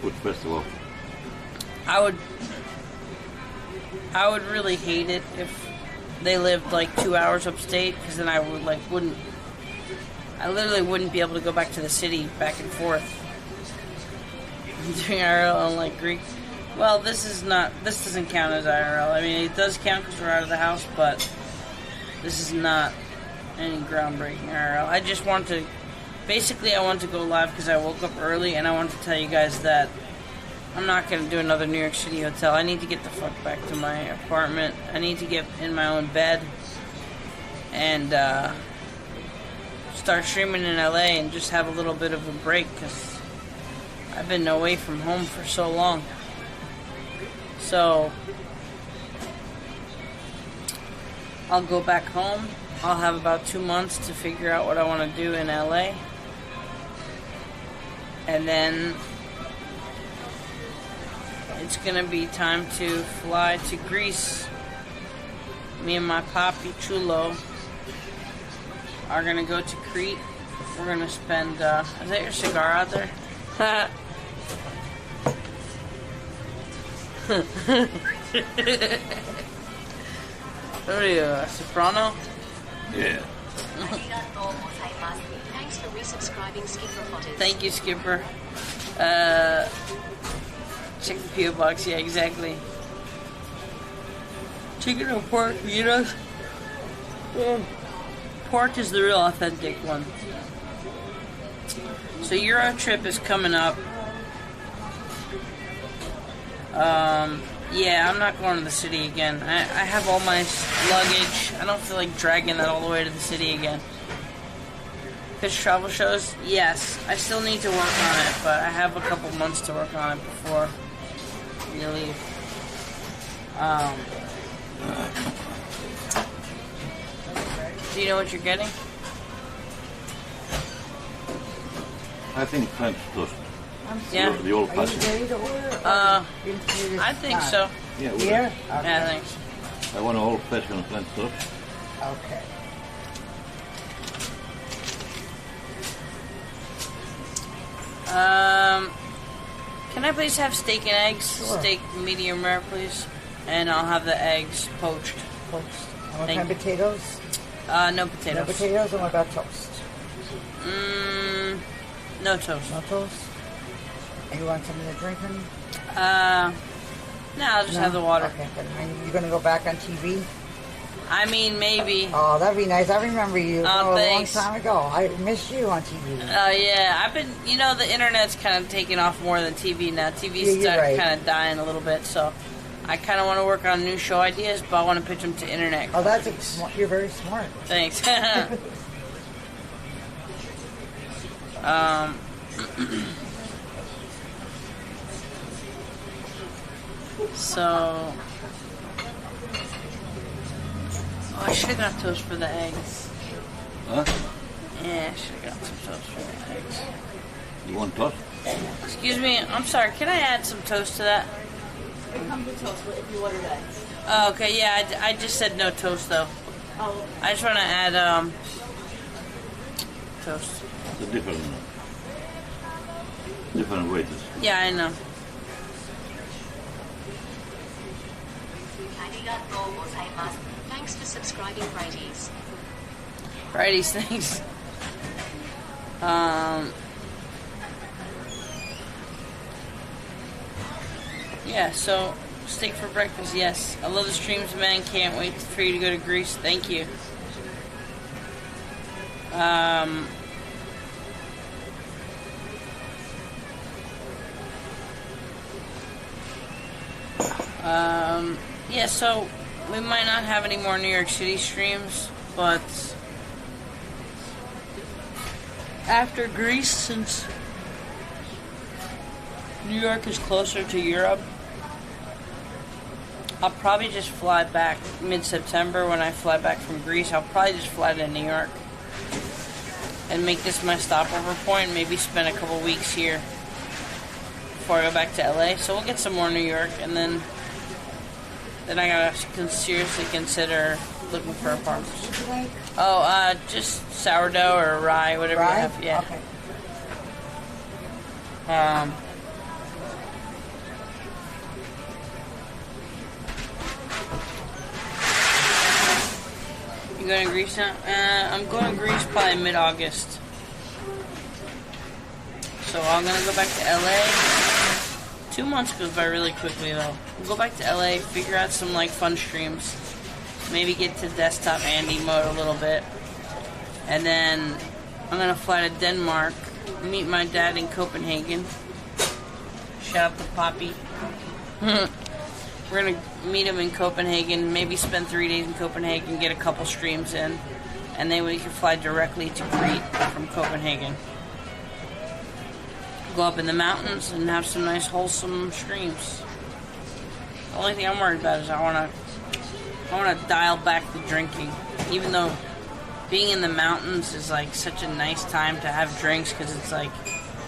Which festival? I would really hate it if they lived like 2 hours upstate, because then I literally wouldn't be able to go back to the city back and forth doing IRL on like Greek. Well, this doesn't count as IRL. I mean, it does count because we're out of the house, but this is not any groundbreaking IRL. I just want to, basically I want to go live because I woke up early and I want to tell you guys that I'm not going to do another New York City hotel. I need to get the fuck back to my apartment. I need to get in my own bed and start streaming in LA and just have a little bit of a break because I've been away from home for so long. So I'll go back home. I'll have about 2 months to figure out what I want to do in LA. And then it's gonna be time to fly to Greece. Me and my papi chulo are gonna go to Crete. We're gonna spend, is that your cigar out there? What are you, a soprano? Yeah. Thanks for resubscribing, Skipper Potters. Thank you, Skipper. Check the P.O. box, yeah, exactly. Chicken or pork, you know? Pork is the real authentic one. So Euro trip is coming up. Yeah, I'm not going to the city again. I have all my luggage. I don't feel like dragging that all the way to the city again. Fish travel shows? Yes. I still need to work on it, but I have a couple months to work on it before we leave. Do you know what you're getting? I think French toast. Yeah. The old Are you fashioned. ready to order? I think so. Yeah, well, Here? Yeah, thanks. I want an old fashioned French toast. Okay. Can I please have steak and eggs? Sure. Steak medium rare, please. And I'll have the eggs poached. Toast. And what Thank kind of potatoes? No potatoes. No potatoes, and what about toast? No toast. No toast? And you want something to drink? No, I'll just have the water. Okay, good. And you're going to go back on TV? I mean, maybe. Oh, that'd be nice. I remember you Oh, a long thanks. time ago. I missed you on TV. Yeah, I've been, the internet's kind of taking off more than TV now. TV's Yeah, you're right. kind of dying a little bit, so I kind of want to work on new show ideas, but I want to pitch them to internet. Oh, you're very smart. Thanks. So, I should have got toast for the eggs. Huh? Yeah, I should have got some toast for the eggs. You want toast? Excuse me, I'm sorry, can I add some toast to that? It comes with toast if you order eggs. Oh, okay, yeah, I just said no toast, though. Oh, I just want to add, toast. It's a different wages. Yeah, I know. Thanks for subscribing, Brady's. Righties, thanks. Yeah, so steak for breakfast, yes. I love the streams, man. Can't wait for you to go to Greece. Thank you. Yeah, so we might not have any more New York City streams, but after Greece, since New York is closer to Europe, I'll probably just fly back mid-September when I fly back from Greece. I'll probably just fly to New York and make this my stopover point, maybe spend a couple weeks here before I go back to LA. So we'll get some more New York, and then I gotta seriously consider looking for apartments. Oh, just sourdough or rye, whatever you have. Yeah. Okay. going to Greece now? I'm going to Greece probably mid-August. So I'm going to go back to LA. 2 months goes by really quickly though. We'll go back to LA, figure out some like fun streams. Maybe get to desktop Andy mode a little bit. And then I'm going to fly to Denmark, meet my dad in Copenhagen. Shout out to Poppy. We're going to meet him in Copenhagen, maybe spend 3 days in Copenhagen, get a couple streams in, and then we can fly directly to Crete from Copenhagen. Go up in the mountains and have some nice wholesome streams. The only thing I'm worried about is I want to dial back the drinking, even though being in the mountains is like such a nice time to have drinks, because it's like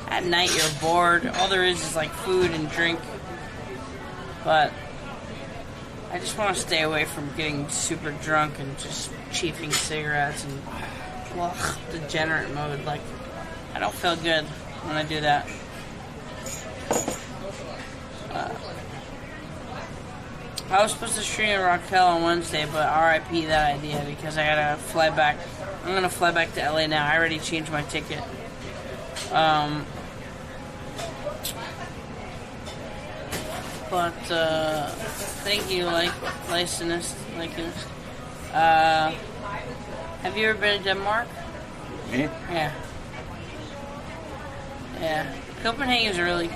at night you're bored. All there is like food and drink. But I just want to stay away from getting super drunk and just chiefing cigarettes and degenerate mode. Like, I don't feel good when I do that. I was supposed to stream Raquel on Wednesday, but RIP that idea because I gotta fly back. I'm gonna fly back to LA now. I already changed my ticket. But thank you, Licenist. Have you ever been to Denmark? Me? Yeah. Yeah. Copenhagen's a really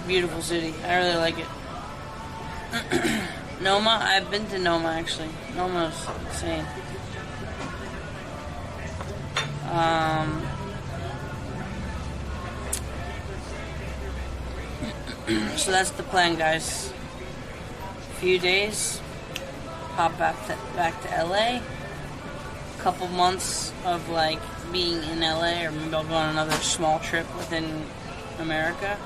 beautiful city. I really like it. Noma? I've been to Noma, actually. Noma's insane. So that's the plan, guys. Few days. Hop back to LA. Couple months of like being in LA, or maybe I'll go on another small trip within America.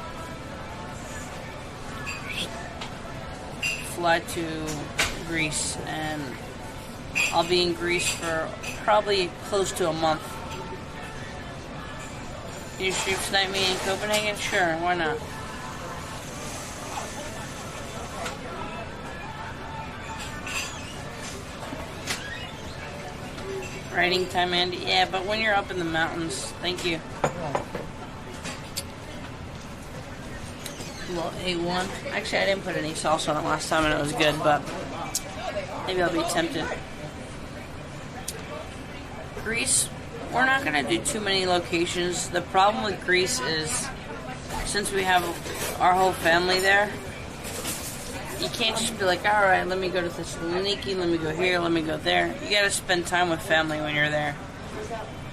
Fly to Greece, and I'll be in Greece for probably close to a month. Can you stream tonight me in Copenhagen? Sure, why not? Writing time, Andy? Yeah, but when you're up in the mountains, thank you. Little A1. Actually, I didn't put any sauce on it last time and it was good, but maybe I'll be tempted. Greece, we're not going to do too many locations. The problem with Greece is, since we have our whole family there, you can't just be like, alright, let me go to Thessaloniki, let me go here, let me go there. You gotta spend time with family when you're there.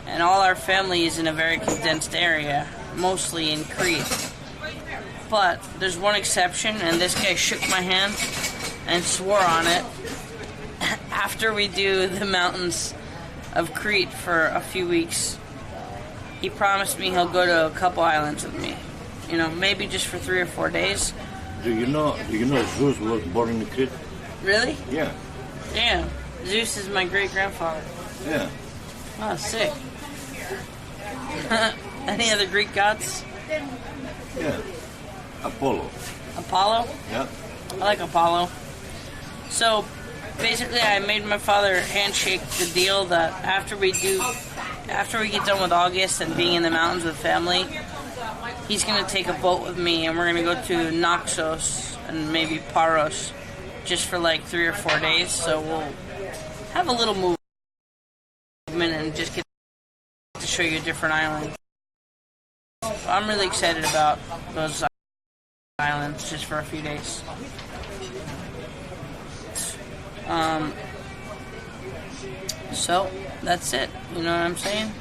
And all our family is in a very condensed area, mostly in Crete. But there's one exception, and this guy shook my hand and swore on it. After we do the mountains of Crete for a few weeks, he promised me he'll go to a couple islands with me. You know, maybe just for 3 or 4 days. Do you know Zeus was born in Crete? Really? Yeah. Damn. Zeus is my great-grandfather. Yeah. Oh, sick. Any other Greek gods? Yeah. Apollo. Apollo? Yeah. I like Apollo. So, basically, I made my father handshake the deal that after we get done with August and being in the mountains with family, he's going to take a boat with me, and we're going to go to Naxos and maybe Paros just for like 3 or 4 days. So we'll have a little movement and just get to show you a different island. I'm really excited about those islands just for a few days. So that's it. You know what I'm saying?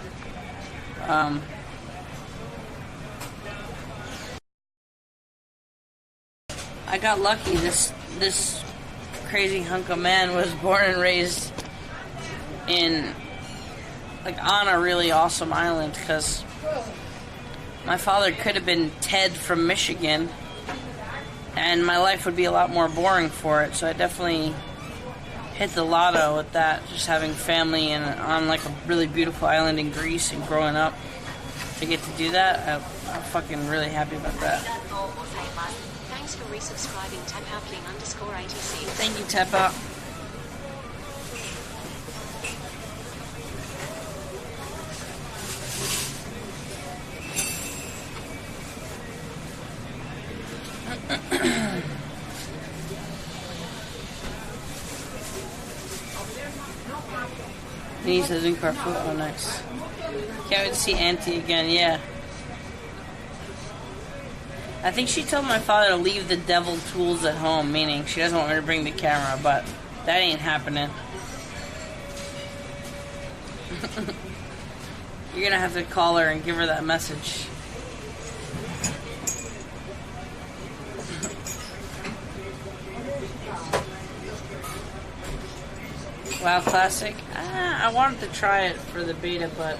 I got lucky. This crazy hunk of man was born and raised in on a really awesome island, because my father could have been Ted from Michigan and my life would be a lot more boring for it. So I definitely hit the lotto with that, just having family and on like a really beautiful island in Greece and growing up to get to do that. I'm fucking really happy about that. Thanks for resubscribing, TapOutKing_86. Thank you, Tap Out. He says in Carrefour. Oh, nice. Can't wait to see Auntie again. Yeah. I think she told my father to leave the devil tools at home, meaning she doesn't want me to bring the camera, but that ain't happening. You're gonna have to call her and give her that message. WoW Classic? I wanted to try it for the beta, but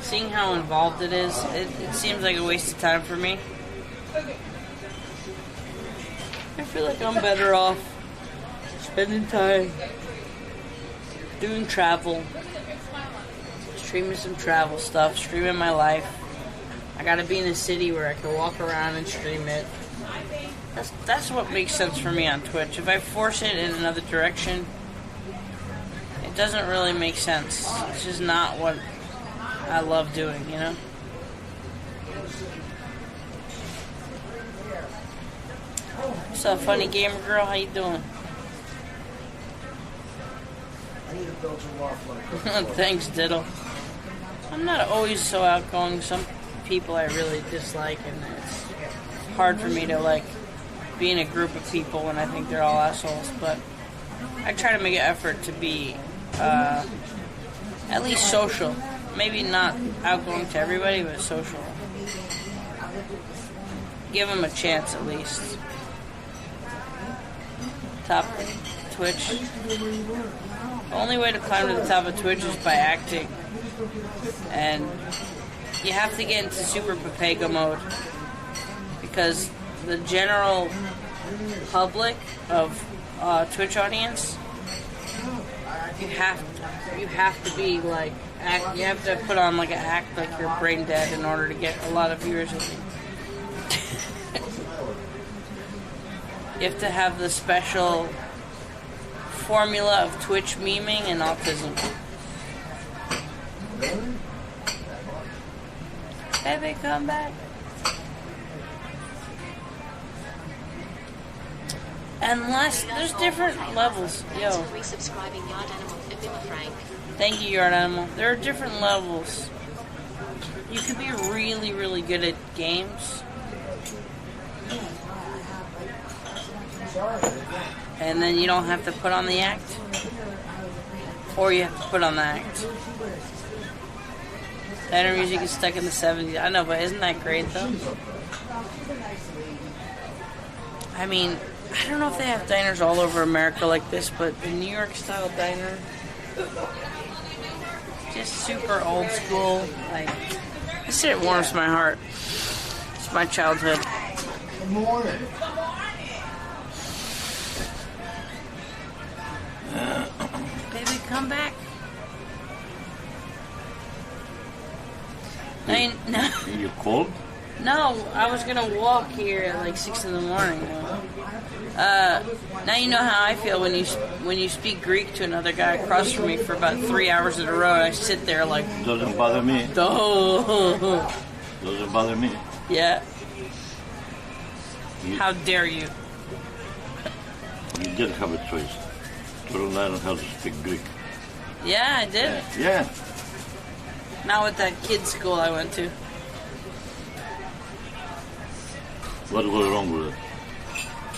seeing how involved it is, it seems like a waste of time for me. I feel like I'm better off spending time doing travel, streaming some travel stuff, streaming my life. I gotta be in a city where I can walk around and stream it. That's what makes sense for me on Twitch. If I force it in another direction, it doesn't really make sense. It's just not what I love doing, you know? What's up, funny gamer girl? How you doing? Thanks, Diddle. I'm not always so outgoing. Some people I really dislike, and it's hard for me to, like, be in a group of people when I think they're all assholes, but I try to make an effort to be at least social. Maybe not outgoing to everybody, but social. Give them a chance at least. Top Twitch. The only way to climb to the top of Twitch is by acting. And you have to get into super Papago mode. Because the general public of Twitch audience, you have to be like, you have to put on like an act like you're brain dead in order to get a lot of viewers. You have to have the special formula of Twitch memeing and autism. Baby, come back. Unless there's different levels. Yo. Resubscribing Yard Animal and Villa Frank. Thank you, Yard Animal. There are different levels. You can be really, really good at games. And then you don't have to put on the act. Or you have to put on the act. Diner music is stuck in the 70s. I know, but isn't that great, though? I mean, I don't know if they have diners all over America like this, but the New York-style diner, just super old school. Like, I said, it warms my heart. It's my childhood. Good morning. Baby, come back. You cold? No, I was gonna walk here at like 6 in the morning. Now you know how I feel when you speak Greek to another guy across from me for about 3 hours in a row. And I sit there like, Doesn't bother me. oh, Doesn't bother me. yeah. How dare you? You did have a choice to learn how to speak Greek. Yeah, I did. Yeah. Not with that kid's school I went to. What was wrong with it?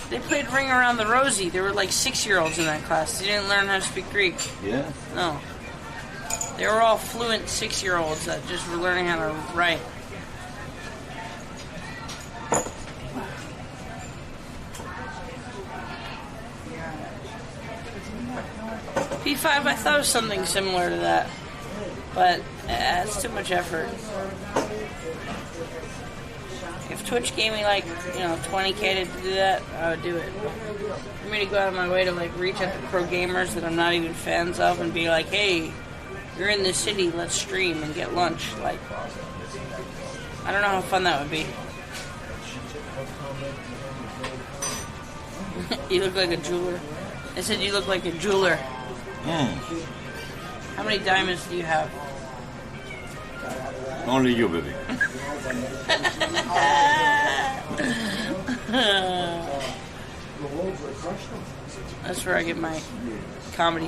They played Ring Around the Rosie. There were like 6-year-olds in that class. They didn't learn how to speak Greek. Yeah? No. They were all fluent 6-year-olds that just were learning how to write. P5, I thought it was something similar to that. But it's too much effort. If Twitch gave me like, $20K to do that, I would do it. For me to go out of my way to like reach out to pro gamers that I'm not even fans of and be like, hey, you're in this city, let's stream and get lunch. Like, I don't know how fun that would be. You look like a jeweler. I said you look like a jeweler. How many diamonds do you have? Only you, baby. That's where I get my comedy